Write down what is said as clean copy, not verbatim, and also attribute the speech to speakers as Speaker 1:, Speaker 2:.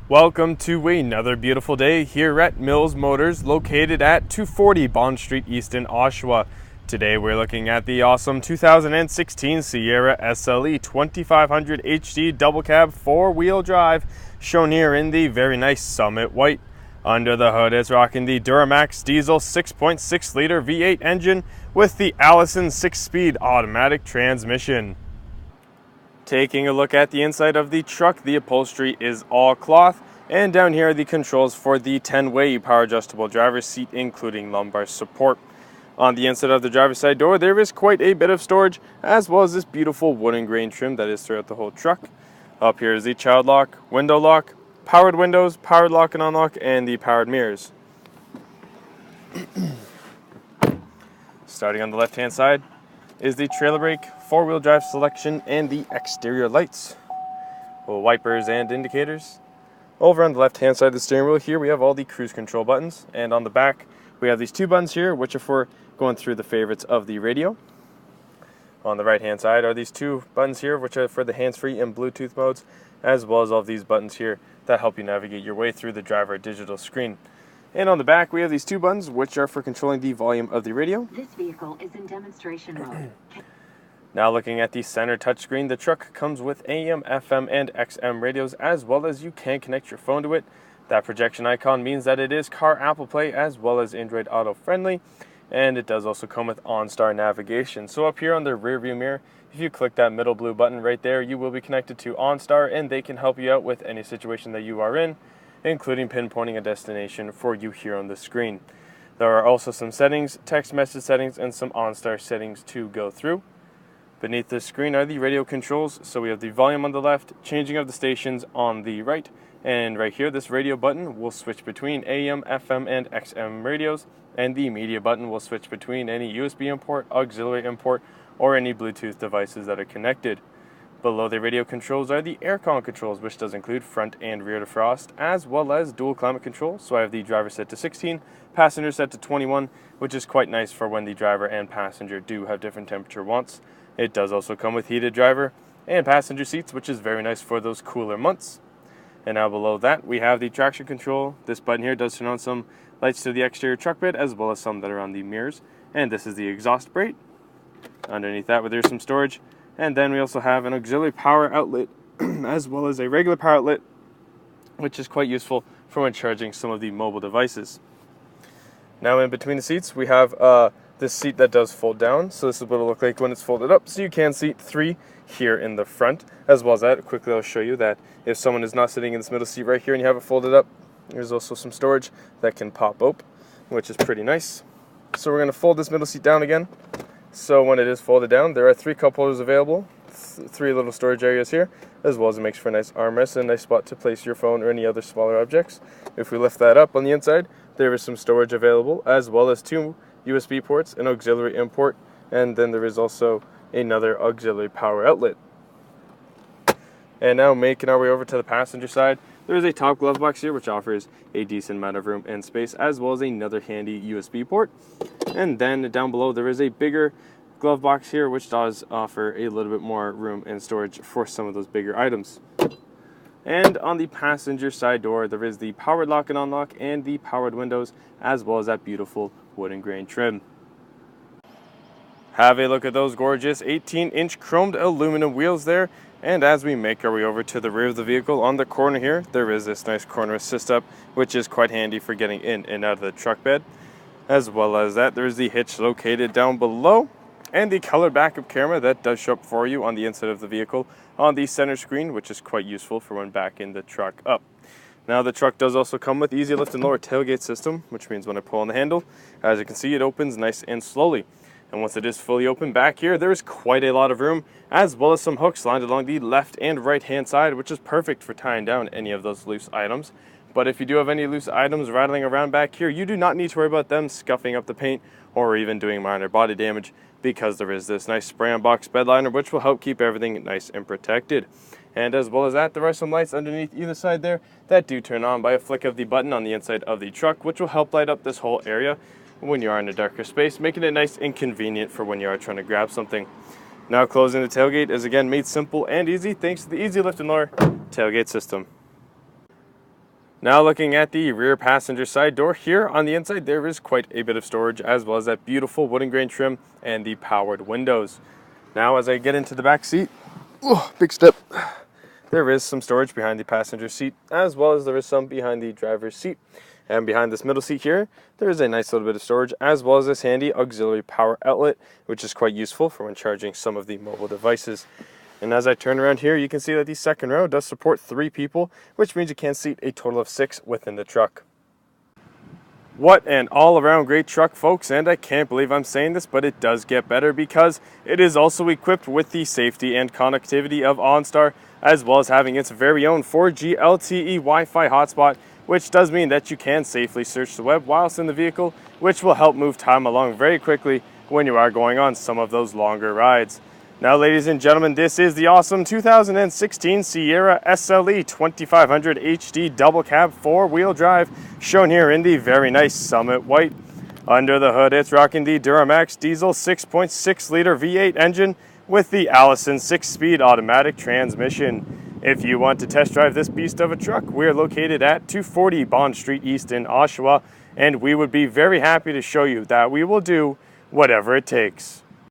Speaker 1: Welcome to another beautiful day here at Mills Motors, located at 240 Bond Street East in Oshawa. Today we're looking at the awesome 2016 Sierra SLE 2500 HD double cab four-wheel drive, shown here in the very nice Summit White. Under the hood, it's rocking the Duramax diesel 6.6 liter V8 engine with the Allison 6-speed automatic transmission. Taking a look at the inside of the truck, the upholstery is all cloth, and down here are the controls for the 10-way power adjustable driver's seat, including lumbar support. On the inside of the driver's side door, there is quite a bit of storage, as well as this beautiful wooden grain trim that is throughout the whole truck. Up here is the child lock, window lock, powered windows, powered lock and unlock, and the powered mirrors. Starting on the left-hand side is the trailer brake, four-wheel drive selection, and the exterior lights. Wipers and indicators. Over on the left-hand side of the steering wheel here, we have all the cruise control buttons, and on the back, we have these two buttons here, which are for going through the favorites of the radio. On the right-hand side are these two buttons here, which are for the hands-free and Bluetooth modes, as well as all of these buttons here that help you navigate your way through the driver digital screen. And on the back, we have these two buttons, which are for controlling the volume of the radio.
Speaker 2: This vehicle is in demonstration mode.
Speaker 1: Now looking at the center touchscreen, the truck comes with AM, FM, and XM radios, as well as you can connect your phone to it. That projection icon means that it is Car Apple Play as well as Android Auto friendly, and it does also come with OnStar navigation. So up here on the rear view mirror, if you click that middle blue button right there, you will be connected to OnStar, and they can help you out with any situation that you are in, including pinpointing a destination for you here on the screen. There are also some settings, text message settings, and some OnStar settings to go through. Beneath the screen are the radio controls, so we have the volume on the left, changing of the stations on the right, and right here this radio button will switch between AM, FM, and XM radios, and the media button will switch between any USB import, auxiliary import, or any Bluetooth devices that are connected. Below the radio controls are the aircon controls, which does include front and rear defrost, as well as dual climate control. So I have the driver set to 16, passenger set to 21, which is quite nice for when the driver and passenger do have different temperature wants. It does also come with heated driver and passenger seats, which is very nice for those cooler months. And now below that, we have the traction control. This button here does turn on some lights to the exterior truck bed, as well as some that are on the mirrors. And this is the exhaust brake. Underneath that, there's some storage. And then we also have an auxiliary power outlet, as well as a regular power outlet, which is quite useful for when charging some of the mobile devices. Now in between the seats, we have this seat that does fold down. So this is what it'll look like when it's folded up. So you can seat three here in the front. As well as that, quickly I'll show you that if someone is not sitting in this middle seat right here and you have it folded up, there's also some storage that can pop open, which is pretty nice. So we're going to fold this middle seat down again. So when it is folded down, there are three cup holders available, three little storage areas here, as well as it makes for a nice armrest and a nice spot to place your phone or any other smaller objects. If we lift that up on the inside, there is some storage available, as well as two USB ports, an auxiliary import, and then there is also another auxiliary power outlet. And now making our way over to the passenger side, there is a top glove box here which offers a decent amount of room and space, as well as another handy USB port. And then down below there is a bigger glove box here which does offer a little bit more room and storage for some of those bigger items. And on the passenger side door, there is the powered lock and unlock and the powered windows, as well as that beautiful wooden grain trim. Have a look at those gorgeous 18-inch chromed aluminum wheels there. And as we make our way over to the rear of the vehicle, on the corner here, there is this nice corner assist up, which is quite handy for getting in and out of the truck bed. As well as that, there's the hitch located down below, and the color backup camera that does show up for you on the inside of the vehicle on the center screen, which is quite useful for when backing the truck up. Now the truck does also come with easy lift and lower tailgate system, which means when I pull on the handle, as you can see, it opens nice and slowly. And once it is fully open back here, there is quite a lot of room, as well as some hooks lined along the left and right hand side, which is perfect for tying down any of those loose items. But if you do have any loose items rattling around back here, you do not need to worry about them scuffing up the paint or even doing minor body damage, because there is this nice spray-on box bed liner, which will help keep everything nice and protected. And as well as that, there are some lights underneath either side there that do turn on by a flick of the button on the inside of the truck, which will help light up this whole area when you are in a darker space, making it nice and convenient for when you are trying to grab something. Now closing the tailgate is again made simple and easy thanks to the easy lift and lower tailgate system. Now looking at the rear passenger side door, here on the inside there is quite a bit of storage, as well as that beautiful wooden grain trim and the powered windows. Now as I get into the back seat, big step, there is some storage behind the passenger seat, as well as there is some behind the driver's seat. And behind this middle seat here, there is a nice little bit of storage, as well as this handy auxiliary power outlet, which is quite useful for when charging some of the mobile devices. And as I turn around here, you can see that the second row does support 3 people, which means you can seat a total of 6 within the truck. What an all-around great truck, folks, and I can't believe I'm saying this, but it does get better because it is also equipped with the safety and connectivity of Onstar, as well as having its very own 4G LTE Wi-Fi hotspot, which does mean that you can safely search the web whilst in the vehicle, which will help move time along very quickly when you are going on some of those longer rides. Now, ladies and gentlemen, this is the awesome 2016 Sierra SLE 2500 HD double cab 4-wheel drive, shown here in the very nice Summit White. Under the hood, it's rocking the Duramax diesel 6.6 liter V8 engine with the Allison 6-speed automatic transmission. If you want to test drive this beast of a truck, we're located at 240 Bond Street East in Oshawa, and we would be very happy to show you that we will do whatever it takes.